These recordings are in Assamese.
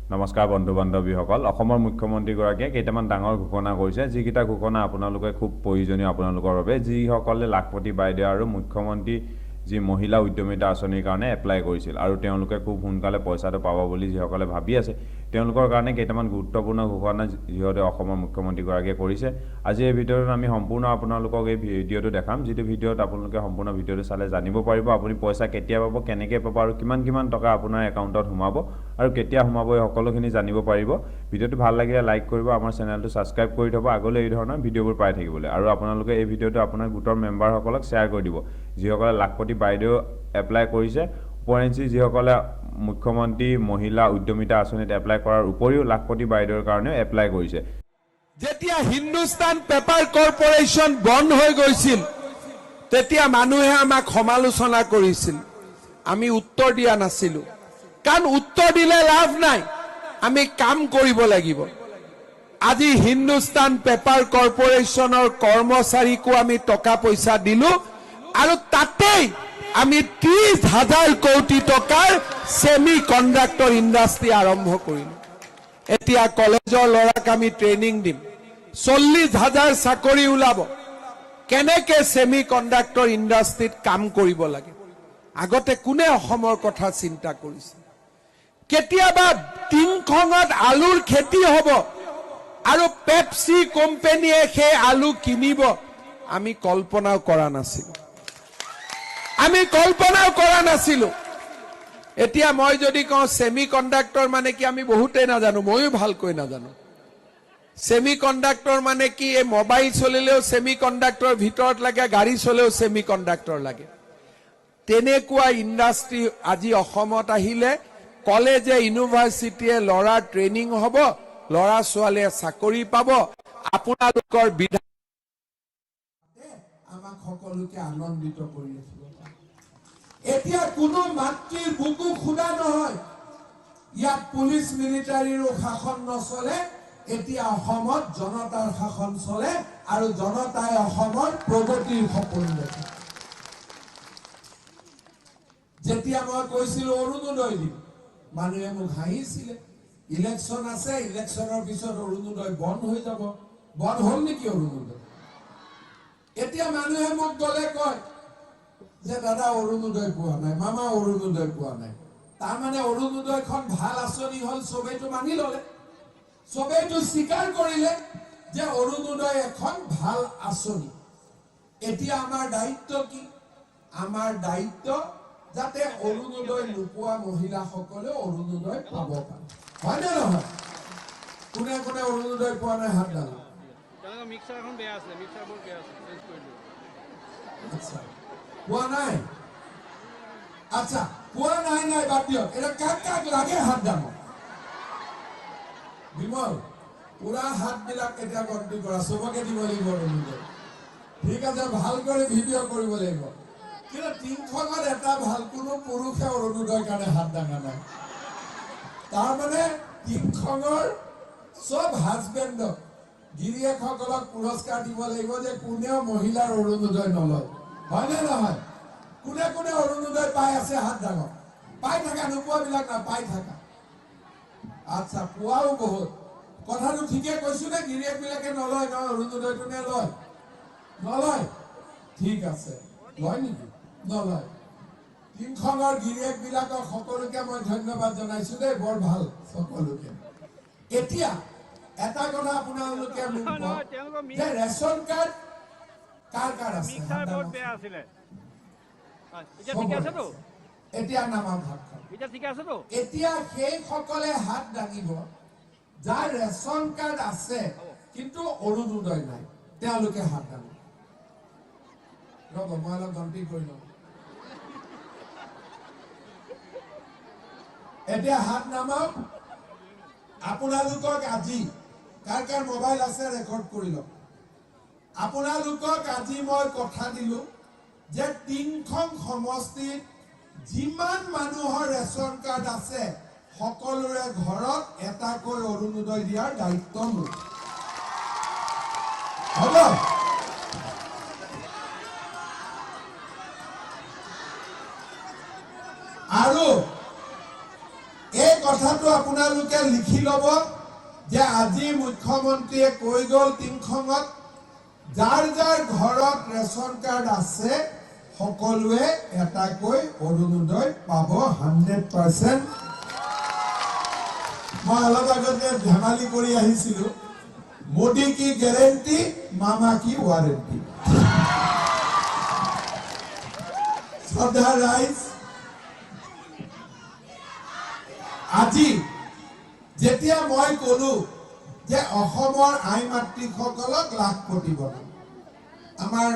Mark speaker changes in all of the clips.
Speaker 1: নমস্কাৰ বন্ধু বান্ধৱীসকল অসমৰ মুখ্যমন্ত্ৰীগৰাকীয়ে কেইটামান ডাঙৰ ঘোষণা কৰিছে যিকিটা ঘোষণা আপোনালোকে খুব প্ৰয়োজনীয় আপোনালোকৰ বাবে যিসকলে লাখপতি বাইদেউ আৰু মুখ্যমন্ত্ৰী যি মহিলা উদ্যমিতা আঁচনিৰ কাৰণে এপ্লাই কৰিছিল আৰু তেওঁলোকে খুব সোনকালে পইচাটো পাব বুলি যিসকলে ভাবি আছে তেওঁলোকৰ কাৰণে কেইটামান গুৰুত্বপূৰ্ণ ঘোষণা যিহতে অসমৰ মুখ্যমন্ত্ৰীগৰাকীয়ে কৰিছে আজি এই ভিডিঅ'ত আমি সম্পূৰ্ণ আপোনালোকক এই ভিডিঅ'টো দেখাম যিটো ভিডিঅ'ত আপোনালোকে সম্পূৰ্ণ ভিডিঅ'টো চালে জানিব পাৰিব আপুনি পইচা কেতিয়া পাব কেনেকৈ পাব আৰু কিমান টকা আপোনাৰ একাউণ্টত সোমাব আৰু কেতিয়া সোমাব এই সকলোখিনি জানিব পাৰিব ভিডিঅ'টো ভাল লাগিলে লাইক কৰিব আমাৰ চেনেলটো সাবস্ক্ৰাইব কৰি থব আগলৈ এই ধৰণৰ ভিডিঅ'বোৰ পাই থাকিবলৈ আৰু আপোনালোকে এই ভিডিঅ'টো আপোনাৰ গোটৰ মেম্বাৰসকলক শ্বেয়াৰ কৰি দিব যিসকলে লাখপতি বাইদেউ এপ্লাই কৰিছে উপৰেঞ্চি যিসকলে মুখ্যমন্ত্ৰী মহিলা উদ্যমিতা আঁচনিত এপ্লাই কৰাৰ উপৰিও লাখপতি বাইদেউৰ কাৰণেও এপ্লাই কৰিছে
Speaker 2: যেতিয়া হিন্দুস্তান পেপাৰ কৰ্পোৰেশ্যন বন্ধ হৈ গৈছিল তেতিয়া মানুহে আমাক সমালোচনা কৰিছিল আমি উত্তৰ দিয়া নাছিলো কাৰণ উত্তৰ দিলে লাভ নাই আমি কাম কৰিব লাগিব আজি হিন্দুস্তান পেপাৰ কৰ্পোৰেশ্যনৰ কৰ্মচাৰীকো আমি টকা পইচা দিলো আৰু তাতেই আমি 30,000 কোটি টকাৰ সেমি কণ্ডাক্টৰ ইণ্ডাষ্ট্ৰি আৰম্ভ কৰিলো এতিয়া কলেজৰ ল'ৰাক আমি ট্ৰেইনিং দিম 40,000 চাকৰি ওলাব কেনেকে সেমি কণ্ডাক্টৰ ইণ্ডাষ্ট্ৰিত কাম কৰিব লাগে আগতে কোনে অসমৰ কথা চিন্তা কৰিছে কেতিয়াবা টিংখঙত আলুৰ খেতি হ'ব আৰু পেপসি কোম্পানীয়ে সেই আলু কিনিব আমি কল্পনাও কৰা নাছিলো এতিয়া মই যদি কওঁ সেমি কণ্ডাক্টৰ মানে কি আমি বহুতেই নাজানো ময়ো ভালকৈ নাজানো সেমি কণ্ডাক্টৰ মানে কি এই মোবাইল চলিলেও সেমি কণ্ডাক্টৰ ভিতৰত লাগে গাড়ী চলেও সেমি কণ্ডাক্টৰ লাগে তেনেকুৱা ইণ্ডাষ্ট্ৰি আজি অসমত আহিলে কলেজে ইউনিভাৰ্চিটিয়ে ল'ৰা ট্ৰেইনিং হ'ব ল'ৰা ছোৱালীয়ে চাকৰি পাব আপোনালোকৰ বিধান আমাক সকলোকে আনন্দিত কৰি ৰাখিব এতিয়া কোনো মাতৃৰ বুকু খুদা নহয় ইয়াত পুলিচ মিলিটাৰীৰো শাসন নচলে এতিয়া অসমত জনতাৰ শাসন চলে আৰু জনতাই অসমৰ প্ৰগতিৰ সপোন দেখে যেতিয়া মই কৈছিলো অৰুণোদয় দিম মানুহে মোক হাঁহিছিলে ইলেকশ্যন আছে ইলেকশ্যনৰ পিছত অৰুণোদয় বন্ধ হৈ যাব বন্ধ হ'ল নেকি অৰুণোদয় এতিয়া মানুহে মোক গলে কয় যে দাদা অৰুণোদয় পোৱা নাই মামা অৰুণোদয় পোৱা নাই তাৰ মানে অৰুণোদয়খন ভাল আঁচনি হ'ল সবেইটো মানি ললে সবেইটো স্বীকাৰ কৰিলে যে অৰুণোদয় এখন ভাল আঁচনি এতিয়া আমাৰ দায়িত্ব কি আমাৰ দায়িত্ব যাতে অৰুণোদয় নোপোৱা মহিলাসকলে অৰুণোদয় পাব পাৰে হয় নে নহয় কোনে কোনে অৰুণোদয় পোৱা নাই হাত দাঙক
Speaker 3: মিক্সাৰ এখন বেয়া আছে মিক্সাৰ বোৰ বেয়া আছে চেঞ্জ কৰি দিও
Speaker 2: আচ্ছা পোৱা নাই আচ্ছা পোৱা নাই বাদ দিয়ক এটা কাক লাগে হাত দাঙক বিমল পুৰা হাত বিলাক এতিয়া গন্তি কৰা সবকে দিব লাগিব অৰুণোদয় ঠিক আছে ভাল কৰি ভিডিঅ' কৰিব লাগিব কিন্তু টিংখঙত এটা ভাল কোনো পুৰুষে অৰুণোদয়ৰ কাৰণে হাত দাঙা নাই তাৰমানে টিংখঙৰ সব হাজবেণ্ডক গিৰিয়েকসকলক পুৰস্কাৰ দিব লাগিব যে কোনেও মহিলাৰ অৰুণোদয় নলয় হয় নে নহয় কোনে কোনে অৰুণোদয় পাই আছে হাত দাঙক পাই থাকা নোপোৱাবিলাক না পাই থাকা আচ্ছা পোৱাও বহুত কথাটো ঠিকে কৈছো নে গিৰিয়েকবিলাকে নলয় ন অৰুণোদয়টো নে লয় নলয় ঠিক আছে লয় নেকি নলয় টিংখঙৰ গিৰিয়েকবিলাকক সকলোকে মই ধন্যবাদ জনাইছো দেই বৰ ভাল সকলোকে এতিয়া এটা কথা আপোনালোকে মোক কওক যে ৰেচন কাৰ্ড কাৰ কাৰ আছে
Speaker 3: মিক্সাৰ বহুত বেয়া আছিল এতিয়া ঠিক আছে তো
Speaker 2: এতিয়া নামাম হাত
Speaker 3: এতিয়া ঠিক আছে তো
Speaker 2: এতিয়া সেই সকলে হাত দাঙিব যাৰ ৰেচন কাৰ্ড আছে কিন্তু অৰুণোদয় নাই তেওঁলোকে হাত দাঙিব ৰ'ব মই অলপ গন্তি কৰি লওঁ এতিয়া হাত নামাওক আপোনালোকক আজি কাৰ কাৰ মোবাইল আছে ৰেকৰ্ড কৰি লওক আপোনালোকক আজি মই কথা দিলো যে টিংখং সমষ্টিত যিমান মানুহৰ ৰেচন কাৰ্ড আছে সকলোৰে ঘৰত এটাকৈ অৰুণোদয় দিয়াৰ দায়িত্ব মোৰ হ'ব আৰু এই কথাটো আপোনালোকে লিখি ল'ব যে আজি মুখ্যমন্ত্ৰীয়ে কৈ গ'ল টিংখঙত যাৰ যাৰ ঘৰত ৰেচন কাৰ্ড আছে সকলোৱে এটাকৈ অৰুণোদয় পাব 100%। মই অলপ আগতে ধেমালি কৰি আহিছিলো, মোদী কি গ্যাৰেণ্টি মামা কি ৱাৰেণ্টি। শ্ৰদ্ধা ৰাইজ, আজি যেতিয়া মই কলো যে অসমৰ আই মাতৃসকলক লাখপতি বনাম, আমাৰ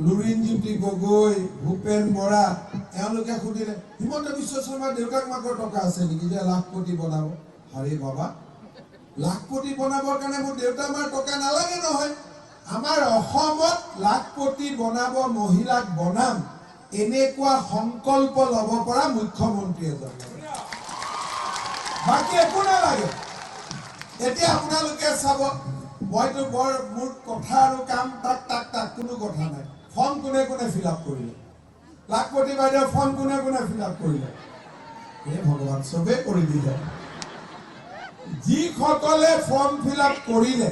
Speaker 2: লুৰিণজ্যোতি গগৈ, ভূপেন বৰা এওঁলোকে সুধিলে হিমন্ত বিশ্ব শৰ্মাৰ দেউতাক মাকৰ টকা আছে নেকি যে লাখপতি বনাব? আৰে বাবা, লাখপতি বনাবৰ কাৰণে মোৰ দেউতা মাৰ টকা নালাগে নহয়। আমাৰ অসমত লাখপতি বনাব, মহিলাক বনাম, এনেকুৱা সংকল্প ল'ব পৰা মুখ্যমন্ত্ৰী এজন, বাকী একো নালাগে। এতিয়া আপোনালোকে চাব, মইতো বৰ মোৰ কথা আৰু কাম তাক তাক তাক কোনো কথা নাই। ফৰ্ম কোনে কোনে ফিল আপ কৰিলে? লাখপতি বাইদেউ ফৰ্ম কোনে কোনে ফিল আপ কৰিলে? হে ভগৱান, চবেই কৰি দিলে। যিসকলে ফৰ্ম ফিল আপ কৰিলে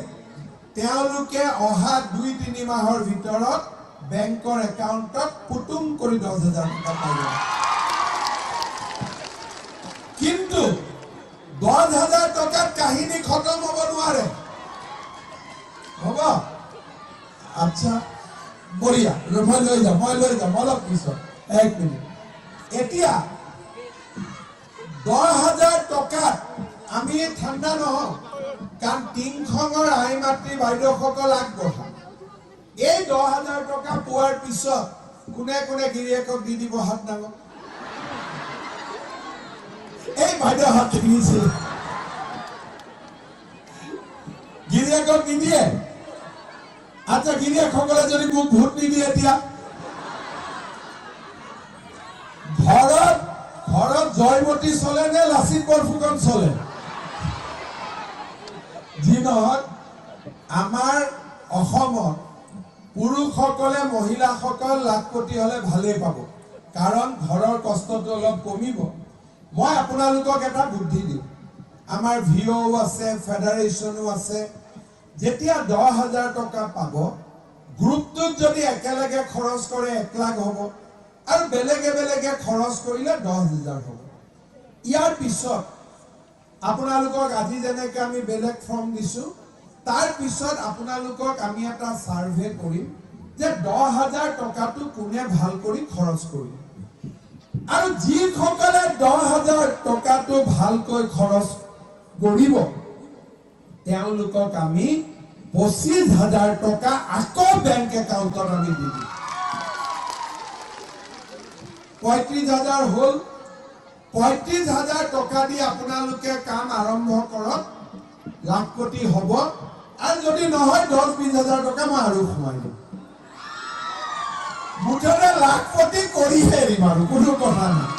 Speaker 2: তেওঁলোকে অহা 2-3 মাহৰ ভিতৰত বেংকৰ একাউণ্টত পুতুং কৰি 10,000 টকা পাই যাব। কিন্তু 10,000 টকাত কাহিনী খতম হ'ব নোৱাৰে। হ'ব? আচ্ছা, বঢ়িয়া, মই লৈ যাম অলপ পিছত, 1 মিনিট। এতিয়া 10,000 টকাত আমি ঠাণ্ডা নহওঁ, কাৰণ টিংখঙৰ আই মাতৃ বাইদেউসকল আগবঢ়া। এই 10,000 টকা পোৱাৰ পিছত কোনে কোনে গিৰিয়েকক দি দিব? হাত ডাঙৰ। এই বাইদেউ হাত কিনিছে, গিৰিয়েকক নিদিয়ে? আচ্ছা, গিৰিয়েকসকলে যদি মোক ভোট নিদিয়ে, এতিয়া ঘৰত জয়মতী চলে নে লাচিত বৰফুকন চলে? যি নহওক, আমাৰ অসমত পুৰুষসকলে মহিলাসকল লাখপতি হলে ভালেই পাব, কাৰণ ঘৰৰ কষ্টটো অলপ কমিব। মই আপোনালোকক এটা বুদ্ধি দিওঁ, আমাৰ ভিঅ আছে, ফেডাৰেশ্যনো আছে। যেতিয়া 10,000 টকা পাব, গ্ৰুপটোত যদি একেলগে খৰচ কৰে 1 লাখ হ'ব, আৰু বেলেগে বেলেগে খৰচ কৰিলে 10,000 হ'ব। ইয়াৰ পিছত আপোনালোকক আজি যেনেকে আমি বেলেগ ফৰ্ম দিছো, তাৰ পিছত আপোনালোকক আমি এটা সাৰ্ভে কৰিম যে 10,000 টকাটো কোনে ভাল কৰি খৰচ কৰিলে, আৰু যিসকলে 10,000 টকাটো ভালকৈ খৰচ কৰিব তেওঁলোকক আমি 25,000 টকা আকৌ বেংক একাউণ্টত আমি দি দিম। 35,000 হ'ল। 35,000 টকা দি আপোনালোকে কাম আৰম্ভ কৰক, লাখপতি হ'ব। আৰু যদি নহয় 10-20,000 টকা মই আৰু সোমাই দিম। মুঠতে লাখপতি কৰিহে এৰিম আৰু, কোনো কথা নাই।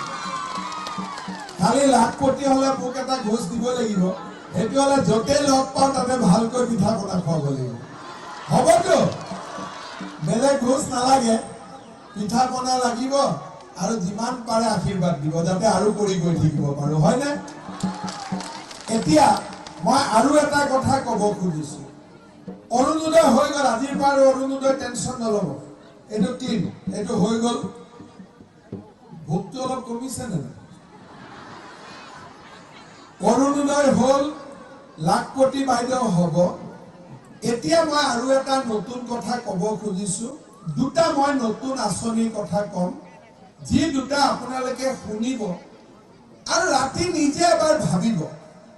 Speaker 2: খালি লাখপতি হলে মোক এটা ঘোষ দিব লাগিব, সেইটো হলে য'তে লগ পাওঁ তাতে ভালকৈ পিঠা পনা খুৱাব লাগিব। হ'বতো? বেলেগ ঘোষ নালাগে, পিঠা পনা লাগিব আৰু যিমান পাৰে আশীৰ্বাদ দিব, যাতে আৰু কৰি গৈ থাকিব পাৰো, হয়নে? এতিয়া মই আৰু এটা কথা ক'ব খুজিছো, অৰুণোদয় হৈ গ'ল। আজিৰ পৰা অৰুণোদয় টেনশ্যন নল'ব, এইটো ক্লিন, এইটো হৈ গ'ল। ভোকটো অলপ কমিছে নে? অৰুণোদয় হ'ল, লাখপতি বাইদেউ হ'ব। এতিয়া মই আৰু এটা নতুন কথা ক'ব খুজিছো, দুটা মই নতুন আঁচনিৰ কথা ক'ম, যি দুটা আপোনালোকে শুনিব আৰু ৰাতি নিজে এবাৰ ভাবিব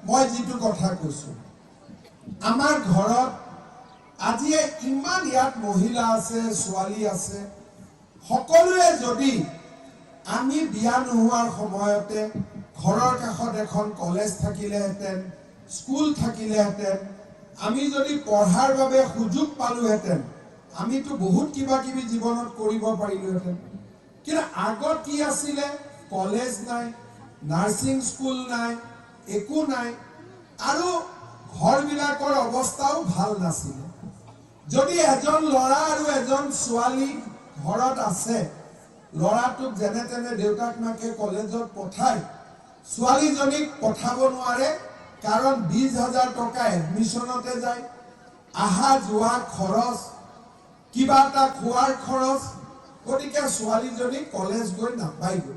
Speaker 2: মই যিটো কথা কৈছো। আমাৰ ঘৰত আজি ইমান ইয়াত মহিলা আছে, ছোৱালী আছে, সকলোৱে যদি আমি বিয়া নোহোৱাৰ সময়তে ঘৰৰ কাষত এখন কলেজ থাকিলেহেঁতেন, স্কুল থাকিলেহেঁতেন, আমি যদি পঢ়াৰ বাবে সুযোগ পালোহেঁতেন, আমিতো বহুত কিবা কিবি জীৱনত কৰিব পাৰিলোহেঁতেন। কিন্তু আগত কি আছিলে? কলেজ নাই, নাৰ্ছিং স্কুল নাই, একো নাই, আৰু ঘৰবিলাকৰ অৱস্থাও ভাল নাছিলে। যদি এজন ল'ৰা আৰু এজন ছোৱালী ঘৰত আছে, ল'ৰাটোক যেনে তেনে দেউতাক মাকে কলেজত পঠায়, ছোৱালীজনীক পঠাব নোৱাৰে, কাৰণ 20,000 টকা এডমিশ্যনতে যায়, আহা যোৱা খৰচ, কিবা এটা খোৱাৰ খৰচ, গতিকে ছোৱালীজনী কলেজ গৈ নাপায়গৈ।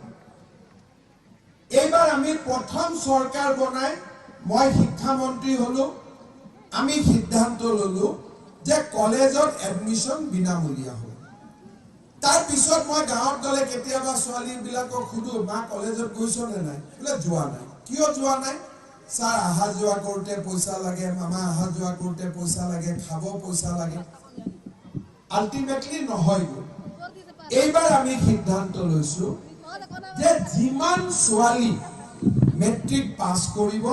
Speaker 2: এইবাৰ আমি প্ৰথম চৰকাৰ বনাই মই শিক্ষামন্ত্ৰী হলো, আমি সিদ্ধান্ত ললো যে কলেজত এডমিশ্যন বিনামূলীয়া হ'ব। তাৰ পিছত মই গাঁৱত গ'লে কেতিয়াবা ছোৱালীবিলাকক সুধো, মা কলেজত গৈছ নে নাই? বোলে যোৱা নাই। কিয় যোৱা নাই? ছাৰ অহা যোৱা কৰোঁতে পইচা লাগে, মামা অহা যোৱা কৰোঁতে পইচা লাগে, খাব পইচা লাগে, আল্টিমেটলি নহয়গৈ। এইবাৰ আমি সিদ্ধান্ত লৈছো যে যিমান ছোৱালী মেট্ৰিক পাছ কৰিব,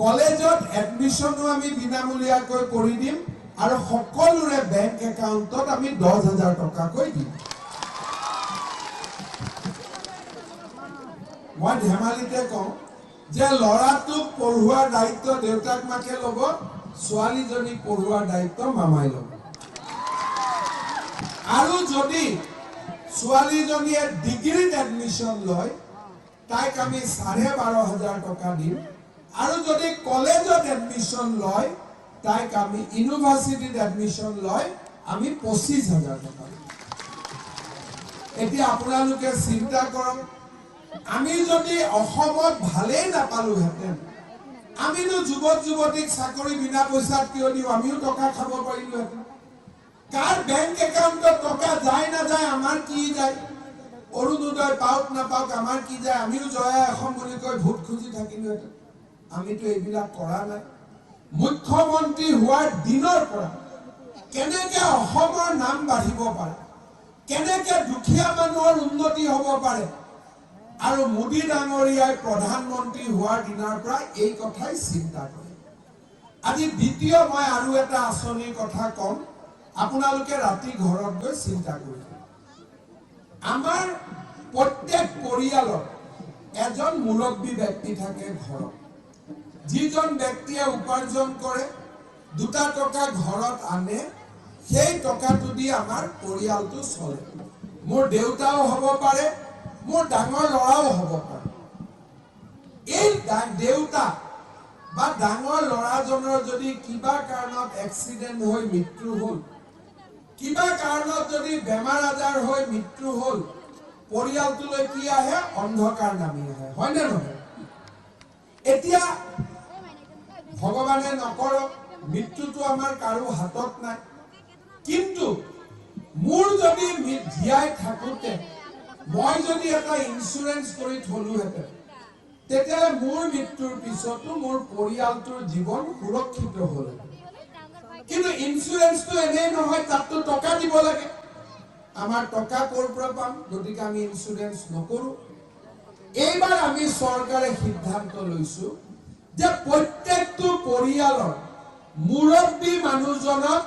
Speaker 2: কলেজত এডমিশ্যনো আমি বিনামূলীয়াকৈ কৰি দিম, আৰু সকলোৰে বেংক একাউণ্টত আমি 10,000 টকাকৈ দিম। মই ধেমালিতে কওঁ যে ল'ৰাটোক পঢ়োৱাৰ দায়িত্ব দেউতাক মাকে ল'ব, ছোৱালীজনীক পঢ়োৱাৰ দায়িত্ব মামাই ল'ব। আৰু যদি ছোৱালীজনীয়ে ডিগ্ৰীত এডমিশ্যন লয়, তাইক আমি 12,500 টকা দিম, আৰু যদি কলেজত এডমিশ্যন লয়, তাইক আমি ইউনিভাৰ্চিটিত এডমিশ্যন লয়, আমি 25,000 টকা দিম। এতিয়া আপোনালোকে চিন্তা কৰক, আমি যদি অসমত ভালেই নাপালোহেঁতেন, আমিনো যুৱক যুৱতীক চাকৰি বিনা পইচাত কিয় দিওঁ? আমিও টকা খাব পাৰিলোহেঁতেন। কাৰ বেংক একাউণ্টত টকা যায় নাযায় আমাৰ কি যায়? অৰুণোদয় পাওক নাপাওক আমাৰ কি যায়? আমিও জয়া অসম বুলি কৈ ভোট খুজি থাকিলোহেঁতেন। আমিতো এইবিলাক কৰা নাই। মুখ্যমন্ত্ৰী হোৱাৰ দিনৰ পৰা কেনেকে অসমৰ নাম বাঢ়িব পাৰে, কেনেকে দুখীয়া মানুহৰ উন্নতি হ'ব পাৰে, আৰু মোদী ডাঙৰীয়াই প্ৰধানমন্ত্ৰী হোৱাৰ দিনৰ পৰা এই কথাই চিন্তা কৰে। আজি দ্বিতীয় মই আৰু এটা আঁচনিৰ কথা কম, আপোনালোকে ৰাতি ঘৰত গৈ চিন্তা কৰিব। আমাৰ প্ৰত্যেক পৰিয়ালত এজন মুৰব্বী ব্যক্তি থাকে ঘৰত। যিজন ব্যক্তিয়ে উপাৰ্জন কৰে, 2 টকা ঘৰত আনে, সেই টকাটো দি আমাৰ পৰিয়ালটো চলে। মোৰ দেউতাও হ'ব পাৰে, মোৰ ডাঙৰ ল'ৰাও হ'ব পাৰে। এই দেউতা বা ডাঙৰ ল'ৰাজনৰ যদি কিবা কাৰণত এক্সিডেণ্ট হৈ মৃত্যু হ'ল, কিবা কাৰণত যদি বেমাৰ আজাৰ হৈ মৃত্যু হ'ল, পৰিয়ালটোলৈ কি আহে? অন্ধকাৰ নামি আহে, হয় নে নহয়? এতিয়া ভগৱানে নকৰক, মৃত্যুটো আমাৰ কাৰো হাতত নাই, কিন্তু মোৰ যদি জীয়াই থাকোঁতে মই যদি এটা ইঞ্চুৰেঞ্চ কৰি থলোহেঁতেন, তেতিয়াহ'লে মোৰ মৃত্যুৰ পিছতো মোৰ পৰিয়ালটোৰ জীৱন সুৰক্ষিত হ'লহেঁতেন। কিন্তু ইঞ্চুৰেঞ্চটো এনেই নহয়, তাততো টকা দিব লাগে। আমাৰ টকা ক'ৰ পৰা পাম? গতিকে আমি ইঞ্চুৰেঞ্চ নকৰোঁ। এইবাৰ আমি চৰকাৰে সিদ্ধান্ত লৈছো যে প্ৰত্যেকটো পৰিয়ালৰ মুৰব্বী মানুহজনক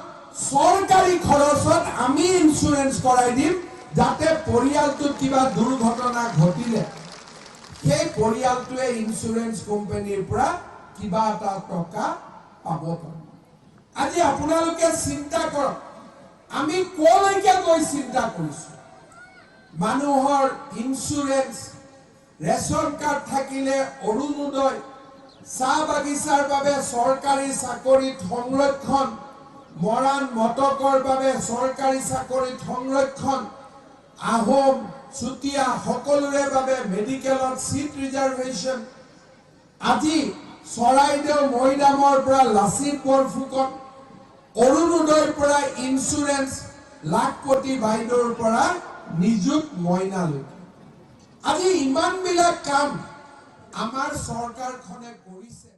Speaker 2: চৰকাৰী খৰচত আমি ইঞ্চুৰেঞ্চ কৰাই দিম, যাতে পৰিয়ালটোত কিবা দুৰ্ঘটনা ঘটিলে সেই পৰিয়ালটোৱে ইঞ্চুৰেঞ্চ কোম্পানীৰ পৰা কিবা এটা টকা পাব পাৰে। আজি আপোনালোকে চিন্তা কৰক, আমি কলৈকে গৈ চিন্তা কৰিছো। মানুহৰ ইঞ্চুৰেঞ্চ, ৰেচন কাৰ্ড থাকিলে অৰুণোদয়, চাহ বাগিচাৰ বাবে চৰকাৰী চাকৰিত সংৰক্ষণ, মৰাণ মটকৰ বাবে চৰকাৰী চাকৰিত সংৰক্ষণ, আহোম চুতীয়া সকলোৰে বাবে মেডিকেলত চিট ৰিজাৰ্ভেশ্যন, আজি চৰাইদেউ মৈদামৰ পৰা লাচিত বৰফুকন, অৰুণোদয়ৰ পৰা ইঞ্চুৰেঞ্চ, লাখপতি বাইদেউৰ পৰা নিযুত মইনালৈকে, আজি ইমানবিলাক কাম আমাৰ চৰকাৰখনে কৰিছে।